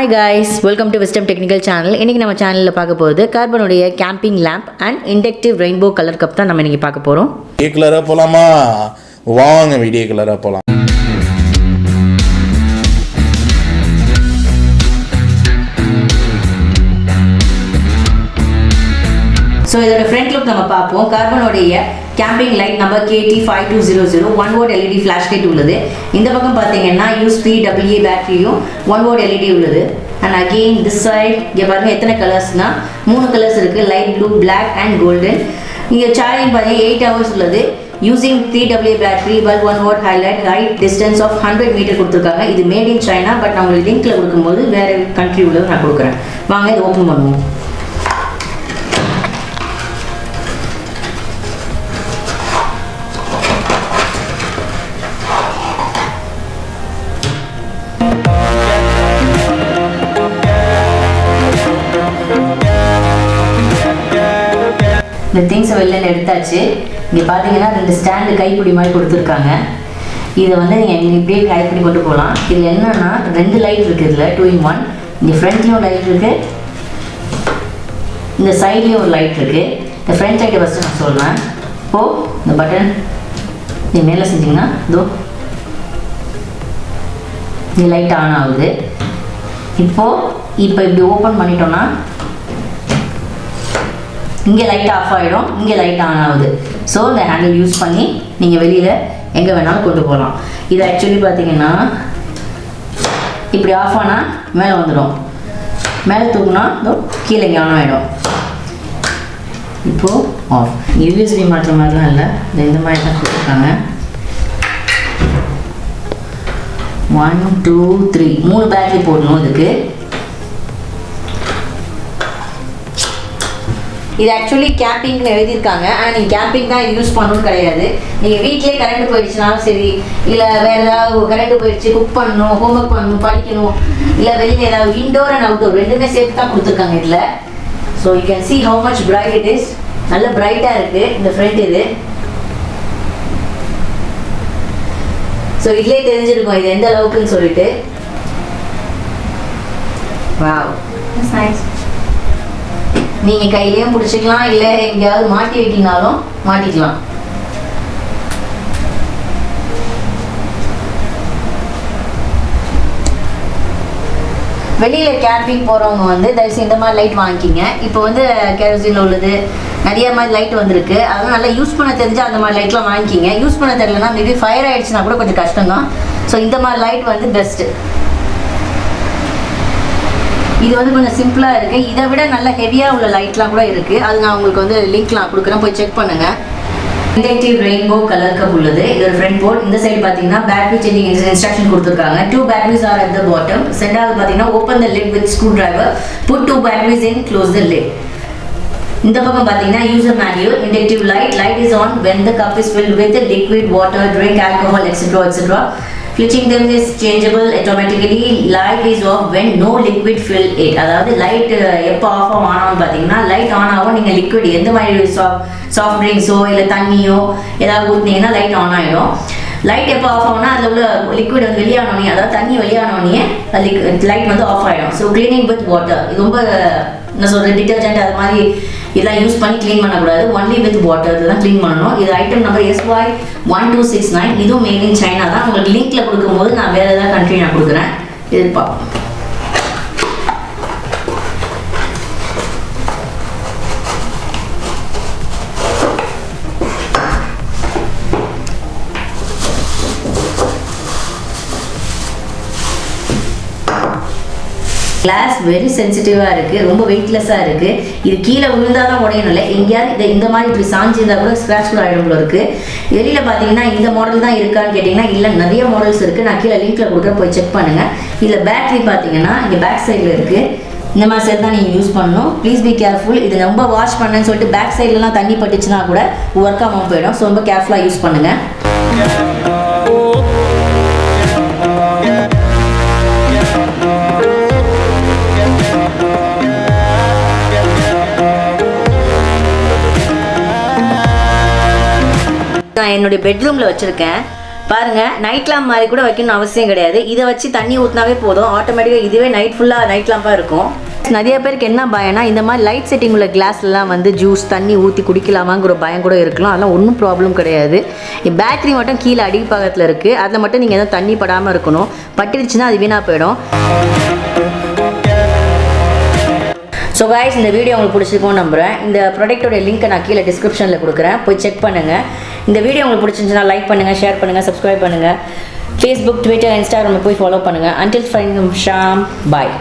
Hi guys, welcome to Wisdom Technical Channel. இன்னைக்கு நம்ம சேனல்ல பார்க்க போறது கார்பனுடைய camping lamp and inductive rainbow colour cup தான் நம்ம இன்னைக்கு பார்க்க போறோம். வீடியோ கலரா போலாமா? வாங்க வீடியோ கலரா போலாம். ஸோ இதோட ஃப்ரண்ட் லுக் நம்ம பார்ப்போம். கார்பனுடைய camping light number 𝗙𝗵𝗹𝗶𝗀 1 volt LED flash light உள்ளது. இந்த பக்கம் பார்த்தீங்கன்னா 𝗙ʰ𝗶𝗹𝗶 பேட்டரியும் 1 வோல்ட் எல்இடி உள்ளது. அண்ட் அகெயின் திஸ் சைட் இங்கே பாருங்கள் எத்தனை கலர்ஸ்னா 3 கலர்ஸ் இருக்குது, light blue, black and golden. இங்கே சார்ஜிங் பார்த்தீங்கன்னா 8 ஹவர்ஸ் உள்ளது. Using 𝗙ʰ𝗶𝗹 battery 1 volt highlight height distance of 100 metre கொடுத்துருக்காங்க. இது மேட் இன் சைனா, பட் நான் உங்களுக்கு லிங்க்ல கொடுக்கும்போது வேறு கண்ட்ரி உள்ளது நான் கொடுக்குறேன். வாங்க இதை ஓப்பன் பண்ணுவோம். இந்த திங்ஸை வெளில எடுத்தாச்சு. இங்கே பார்த்தீங்கன்னா 2 ஸ்டாண்டு கைப்பிடி மாதிரி கொடுத்துருக்காங்க. இதை வந்து நீங்கள் இப்படியே கைப்பிடி கொண்டு போகலாம். இதில் என்னென்னா 2 லைட் இருக்குது, இதில் 2 in 1. இங்கே ஃப்ரண்ட்லேயும் லைட் இருக்குது, இந்த சைட்லேயும் ஒரு லைட் இருக்குது. இந்த ஃப்ரண்ட் லைட்டை ஃபஸ்ட்டு நான் சொல்கிறேன். இப்போது இந்த பட்டன் நீ மேலே செஞ்சிங்கன்னா இதோ இந்த லைட் ஆன் ஆகுது. இப்போ இப்படி ஓப்பன் பண்ணிட்டோன்னா இங்கே லைட் ஆஃப் ஆகிடும், இங்கே லைட் ஆன் ஆகுது. ஸோ இந்த ஹேண்டில் யூஸ் பண்ணி நீங்கள் வெளியில் எங்கே வேணாலும் கொண்டு போகலாம். இது ஆக்சுவலி பார்த்தீங்கன்னா இப்படி ஆஃப் ஆனால் மேலே வந்துடும், மேலே தூக்குனா கீழே இங்கே ஆன் ஆகிடும். இப்போது ஆஃப். யூஎஸ்பி மாற்ற மாதிரிலாம் இல்லை, இந்த மாதிரி தான் கொடுத்துருக்காங்க. 1 2 3 3 பேட்டரி போடணும் இதுக்கு. இது ஆக்சுவலி கேம்பிங்னு எழுதியிருக்காங்க. ஆனால் நீங்கள் கேம்பிங் தான் யூஸ் பண்ணணும்னு கிடையாது. நீங்கள் வீட்டிலே கரண்ட் போயிடுச்சுனாலும் சரி, இல்லை வேறு ஏதாவது கரண்ட் போயிடுச்சு, குக் பண்ணணும், ஹோம்ஒர்க் பண்ணணும், படிக்கணும், இல்லை வெளியில் ஏதாவது இன்டோர் அண்ட் அவுட்டோர் ரெண்டுமே சேர்த்து தான் கொடுத்துருக்காங்க இதில். So you can see how much bright it is. நல்ல பிரைட்டாக இருக்குது இந்த ஃப்ரண்ட் இது. ஸோ இதுலேயே தெரிஞ்சிருக்கும் இது எந்த அளவுக்குன்னு சொல்லிட்டு. Wow, that's nice. நீங்கள் கையிலையும் பிடிச்சிக்கலாம், இல்லை எங்கேயாவது மாட்டி வைக்கினாலும் மாட்டிக்கலாம். வெளியில் கேம்பிங் போகிறவங்க வந்து தயவுசெய்து இந்த மாதிரி லைட் வாங்கிக்கிங்க. இப்போ வந்து கெரோசினில் உள்ளது நிறைய மாதிரி லைட் வந்திருக்கு. அதெல்லாம் நல்லா யூஸ் பண்ண தெரிஞ்சால் அந்த மாதிரி லைட்லாம் வாங்கிக்கிங்க. யூஸ் பண்ண தெரியலனா மேபி ஃபயர் ஆகிடுச்சுன்னா கூட கொஞ்சம் கஷ்டம் தான். ஸோ இந்த மாதிரி லைட் வந்து பெஸ்ட்டு. இது வந்து கொஞ்சம் சிம்பிளாக இருக்குது. இதை விட நல்ல ஹெவியாக உள்ள லைட்லாம் கூட இருக்குது. அது நான் உங்களுக்கு வந்து லிங்க்லாம் கொடுக்குறேன், போய் செக் பண்ணுங்கள். இண்டக்டிவ் ரெயின்போ கலர் கப் உள்ளது. இது ஒரு ஃப்ரண்ட் போர்ட். இந்த சைடு பார்த்தீங்கன்னா பேட்டரி சேஞ்சிங் இன்ஸ்ட்ரக்ஷன் கொடுத்துருக்காங்க. 2 batteries are at the bottom. சென்டாவது பார்த்தீங்கன்னா open the lid with screwdriver, put 2 batteries in, close the lid. இந்த பக்கம் பார்த்தீங்கன்னா user manual. Inductive light is on when the cup is filled with liquid water, drink, alcohol, etc. Switching them is changeable automatically. Light is off when no liquid fill it. அதாவது light எப்போ of ஆனான்னு பார்த்தீங்கன்னா light on ஆகும். நீங்கள் liquid எந்த மாதிரி soft ட்ரிங்க்ஸோ இல்லை தண்ணியோ ஏதாவது ஊற்றினீங்கன்னா லைட் ஆன் ஆகிடும். லைட் எப்போ ஆஃப் ஆகும்னா அதில் உள்ள லிக்விட் வந்து வெளியானோடனே, அதாவது தண்ணி வெளியானோடனே லைட் வந்து ஆஃப் ஆகிடும். So cleaning with water. இது ரொம்ப என்ன சொல்கிறது, டிட்டர்ஜென்ட் அது மாதிரி இதெல்லாம் யூஸ் பண்ணி க்ளீன் பண்ணக்கூடாது. ஒன்லி வித் வாட்டர் தான் க்ளீன் பண்ணணும். இது ஐட்டம் நம்பர் SY1269. இதுவும் மேட் இன் சைனா தான். உங்களுக்கு லிங்க்ல கொடுக்கும்போது நான் வேறு ஏதாவது கண்ட்ரி நான் கொடுக்குறேன். இது பார்ப்போம். கிளாஸ் வெரி சென்சிட்டிவாக இருக்குது, ரொம்ப வெயிட்லெஸ்ஸாக இருக்குது. இது கீழே விழுந்தால் தான் உடையணும் இல்லை, எங்கேயாவது இந்த மாதிரி இப்படி சாஞ்சிருந்தால் கூட ஸ்க்ராட்ச் கூட ஆகிடும் போல இருக்குது. வெளியில் பார்த்தீங்கன்னா இந்த மாடல் தான் இருக்கான்னு கேட்டிங்கன்னா இல்லை, நிறைய மாடல்ஸ் இருக்குது. நான் கீழே லிங்க்கில் கொடுக்குறேன், போய் செக் பண்ணுங்கள். இதில் பேட்டரி பார்த்தீங்கன்னா இங்கே பேக் சைடில் இருக்குது. இந்த மாதிரி சைடு தான் நீங்கள் யூஸ் பண்ணணும். Please be careful. இது ரொம்ப வாஷ் பண்ணேன்னு சொல்லிட்டு பேக் சைட்லலாம் தண்ணி பட்டுச்சுன்னா கூட ஒர்க் ஆகாமல் போயிடும். ஸோ ரொம்ப கேர்ஃபுல்லாக யூஸ் பண்ணுங்கள். நான் என்னுடைய பெட்ரூமில் வச்சுருக்கேன். பாருங்கள், நைட் லேம்ப் மாதிரி கூட வைக்கணும்னு அவசியம் கிடையாது. இதை வச்சு தண்ணி ஊற்றினாவே போதும், ஆட்டோமேட்டிக்காக இதுவே நைட் ஃபுல்லாக நைட் லேம்பாக இருக்கும். நிறைய பேருக்கு என்ன பயம்னா, இந்த மாதிரி லைட் செட்டிங் உள்ள கிளாஸ்லாம் வந்து ஜூஸ் தண்ணி ஊற்றி குடிக்கலாமாங்கிற பயம் கூட இருக்கலாம். அதெல்லாம் ஒன்றும் ப்ராப்ளம் கிடையாது. பேட்டரி மட்டும் கீழே அடிப்பாகத்தில் இருக்குது, அதில் மட்டும் நீங்கள் எதுவும் தண்ணி படாமல் இருக்கணும். பட்டுடுச்சுன்னா அது வீணாக போயிடும். ஸோ கைஸ், இந்த வீடியோ உங்களுக்கு பிடிச்சிருக்கும்னு நம்புகிறேன். இந்த ப்ராடக்ட்டோட லிங்க்கை நான் கீழே டிஸ்கிரிப்ஷனில் கொடுக்குறேன், போய் செக் பண்ணுங்கள். இந்த வீடியோ உங்களுக்கு பிடிச்சிருந்துச்சுன்னா லைக் பண்ணுங்கள், ஷேர் பண்ணுங்கள், சப்ஸ்கிரைப் பண்ணுங்கள். ஃபேஸ்புக், ட்விட்டர், இன்ஸ்டாகிராமில் போய் ஃபாலோ பண்ணுங்கள். அன்டில் ஃபைன் ஷாம், பாய்.